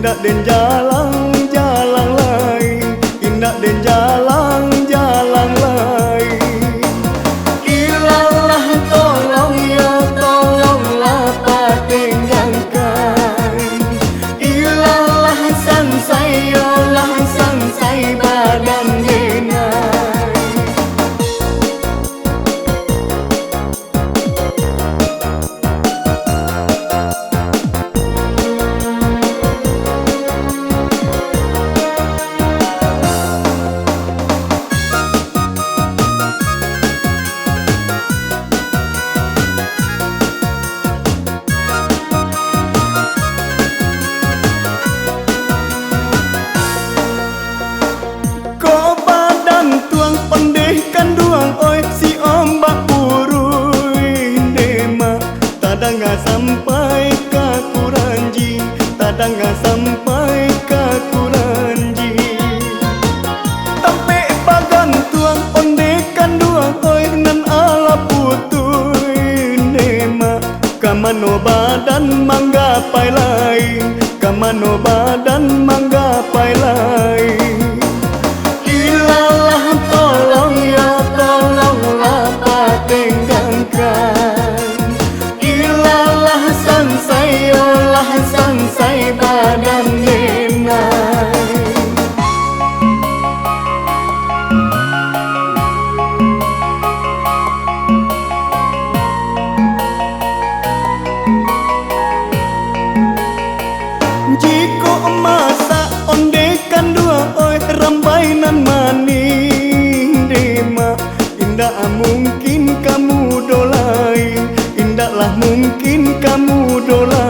indah den jalan-jalan lain, indah den jalan-jalan lain. Ilalah tolong ya tolonglah patengangkan. Ilalah sansai yolah sansai badan denai. Sampai ke Kuranji, tadanga sampai ke Kuranji. Tapi bagan tuang ondekan duang oi nan ala putui nema. Kamano badan manggapai lain, kamano badan manggapai lain. Ilalah tolong ya tolonglah patengangkan. Sansai olah sansai badan denai. Jiko masak ondekan dua oi rambainan maning dema. Indah mungkin kamu dolai, indahlah mungkin kamu dolai.